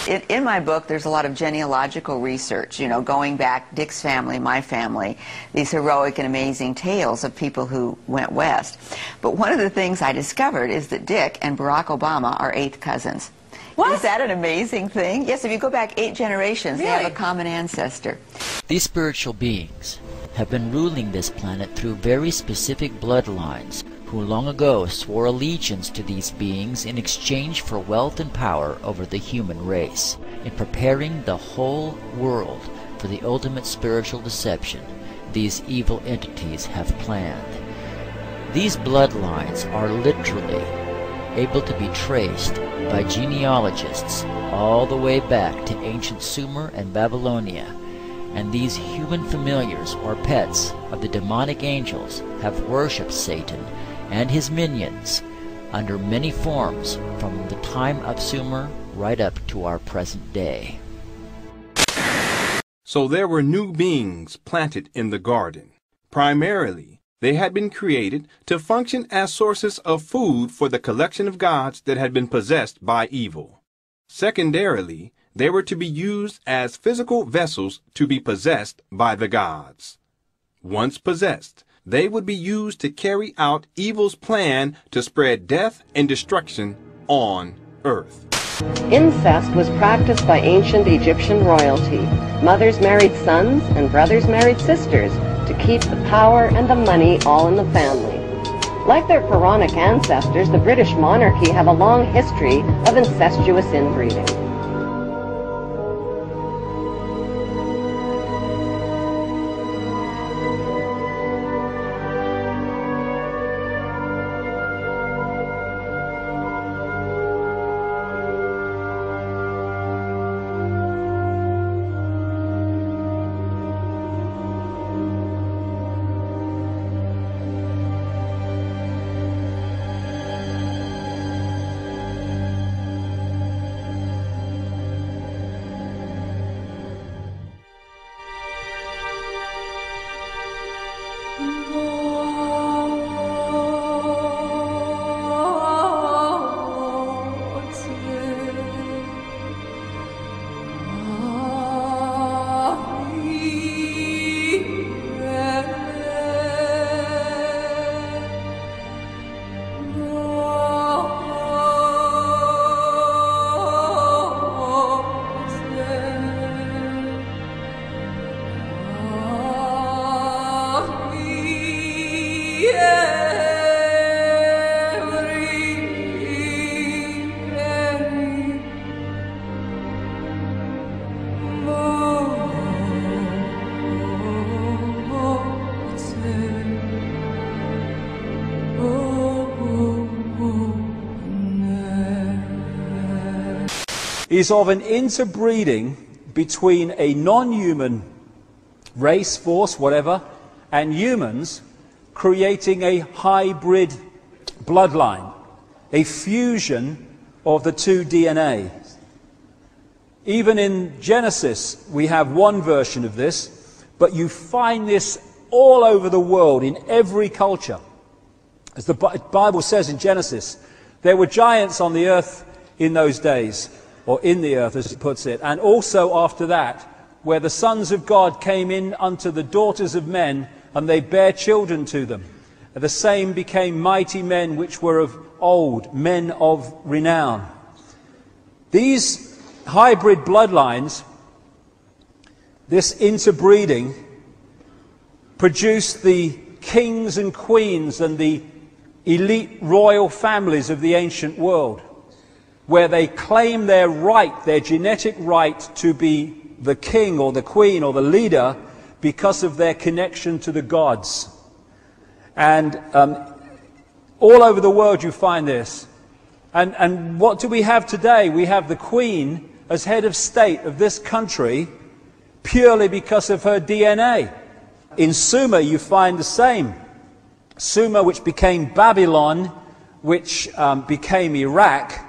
In my book, there's a lot of genealogical research, you know, going back, Dick's family, my family, these heroic and amazing tales of people who went west. But one of the things I discovered is that Dick and Barack Obama are 8th cousins. What? Is that an amazing thing? Yes, if you go back 8 generations, really? They have a common ancestor. These spiritual beings have been ruling this planet through very specific bloodlines, who long ago swore allegiance to these beings in exchange for wealth and power over the human race. In preparing the whole world for the ultimate spiritual deception, these evil entities have planned. These bloodlines are literally able to be traced by genealogists all the way back to ancient Sumer and Babylonia, and these human familiars or pets of the demonic angels have worshipped Satan and his minions under many forms from the time of Sumer right up to our present day. So there were new beings planted in the garden. Primarily, they had been created to function as sources of food for the collection of gods that had been possessed by evil. Secondarily, they were to be used as physical vessels to be possessed by the gods. Once possessed, they would be used to carry out evil's plan to spread death and destruction on earth. Incest was practiced by ancient Egyptian royalty. Mothers married sons and brothers married sisters to keep the power and the money all in the family. Like their pharaonic ancestors, the British monarchy have a long history of incestuous inbreeding. Is of an interbreeding between a non-human race, force, whatever, and humans, creating a hybrid bloodline, a fusion of the two DNAs. Even in Genesis, we have one version of this, but you find this all over the world, in every culture. As the Bible says in Genesis, there were giants on the earth in those days, or in the earth, as it puts it, and also after that, where the sons of God came in unto the daughters of men, and they bare children to them. The same became mighty men which were of old, men of renown. These hybrid bloodlines, this interbreeding, produced the kings and queens and the elite royal families of the ancient world, where they claim their right, their genetic right to be the king or the queen or the leader because of their connection to the gods. And all over the world you find this. And what do we have today? We have the queen as head of state of this country purely because of her DNA. In Sumer you find the same. Sumer, which became Babylon, which became Iraq,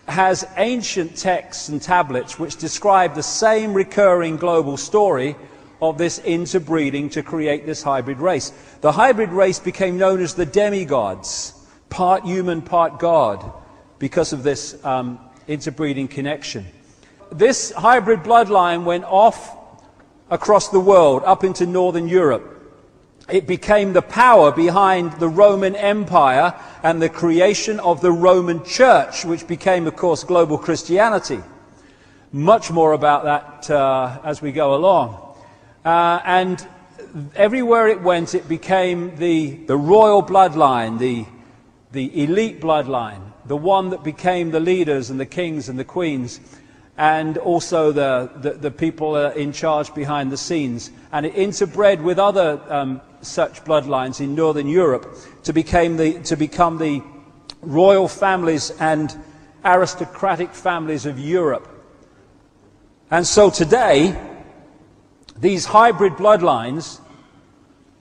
has ancient texts and tablets which describe the same recurring global story of this interbreeding to create this hybrid race. The hybrid race became known as the demigods, part human, part God, because of this interbreeding connection. This hybrid bloodline went off across the world, up into Northern Europe. It became the power behind the Roman Empire and the creation of the Roman Church, which became, of course, global Christianity. Much more about that as we go along. And everywhere it went, it became the royal bloodline, the elite bloodline, the one that became the leaders and the kings and the queens, and also the people in charge behind the scenes. And it interbred with other such bloodlines in Northern Europe to become the royal families and aristocratic families of Europe. And so today, these hybrid bloodlines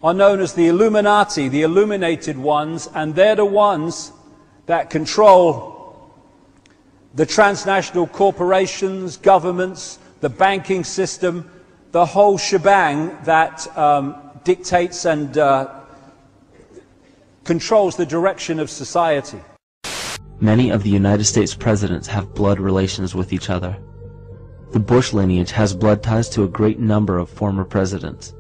are known as the Illuminati, the illuminated ones, and they're the ones that control the transnational corporations, governments, the banking system, the whole shebang that dictates and controls the direction of society. Many of the United States presidents have blood relations with each other. The Bush lineage has blood ties to a great number of former presidents.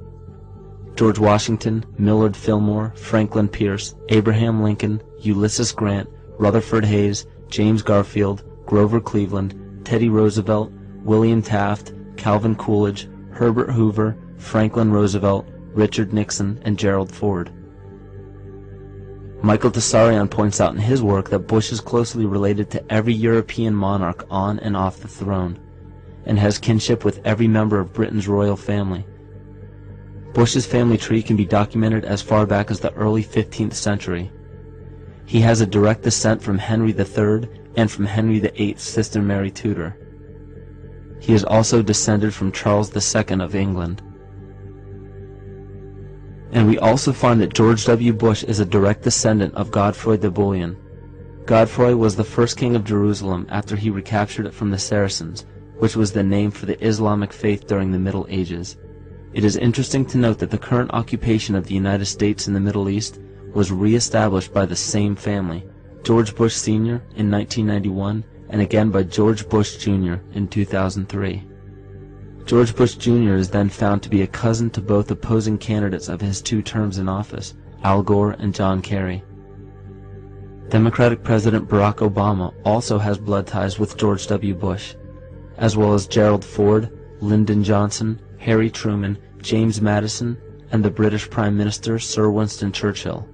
George Washington, Millard Fillmore, Franklin Pierce, Abraham Lincoln, Ulysses Grant, Rutherford Hayes, James Garfield, Grover Cleveland, Teddy Roosevelt, William Taft, Calvin Coolidge, Herbert Hoover, Franklin Roosevelt, Richard Nixon, and Gerald Ford. Michael Tessarion points out in his work that Bush is closely related to every European monarch on and off the throne, and has kinship with every member of Britain's royal family. Bush's family tree can be documented as far back as the early 15th century. He has a direct descent from Henry III and from Henry VIII's sister Mary Tudor. He is also descended from Charles II of England. And we also find that George W. Bush is a direct descendant of Godfrey the Bullion. Godfrey was the first king of Jerusalem after he recaptured it from the Saracens, which was the name for the Islamic faith during the Middle Ages. It is interesting to note that the current occupation of the United States in the Middle East was re-established by the same family, George Bush Sr. in 1991, and again by George Bush Jr. in 2003. George Bush Jr. is then found to be a cousin to both opposing candidates of his 2 terms in office, Al Gore and John Kerry. Democratic President Barack Obama also has blood ties with George W. Bush, as well as Gerald Ford, Lyndon Johnson, Harry Truman, James Madison, and the British Prime Minister Sir Winston Churchill.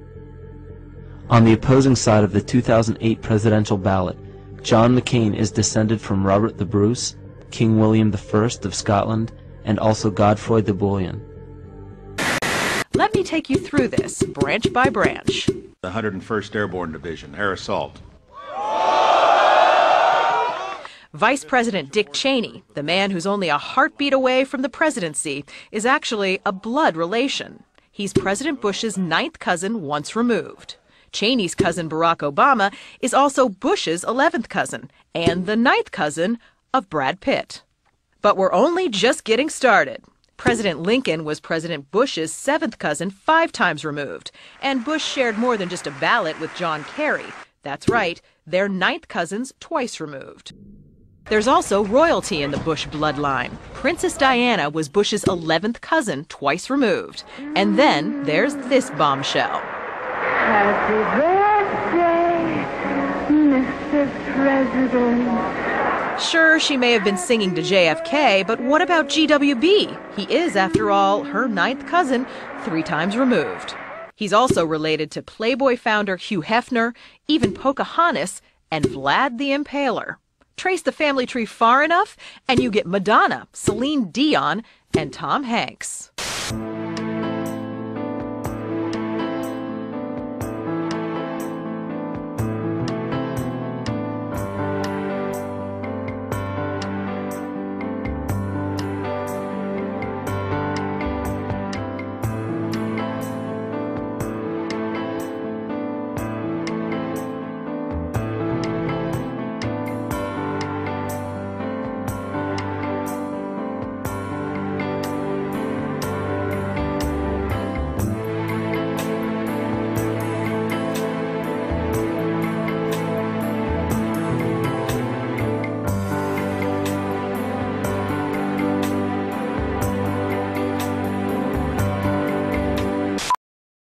On the opposing side of the 2008 presidential ballot, John McCain is descended from Robert the Bruce, King William I of Scotland, and also Godfrey the Bullion. Let me take you through this, branch by branch. The 101st Airborne Division, air assault. Vice President Dick Cheney, the man who's only a heartbeat away from the presidency, is actually a blood relation. He's President Bush's 9th cousin once removed. Cheney's cousin Barack Obama is also Bush's 11th cousin and the 9th cousin of Brad Pitt. But we're only just getting started. President Lincoln was President Bush's 7th cousin 5 times removed, and Bush shared more than just a ballot with John Kerry. That's right, they're 9th cousins twice removed. There's also royalty in the Bush bloodline. Princess Diana was Bush's 11th cousin twice removed. And then there's this bombshell. Happy birthday, Mr. President. Sure, she may have been singing to JFK, but what about GWB? He is, after all, her 9th cousin, 3 times removed. He's also related to Playboy founder Hugh Hefner, even Pocahontas, and Vlad the Impaler. Trace the family tree far enough, and you get Madonna, Celine Dion, and Tom Hanks.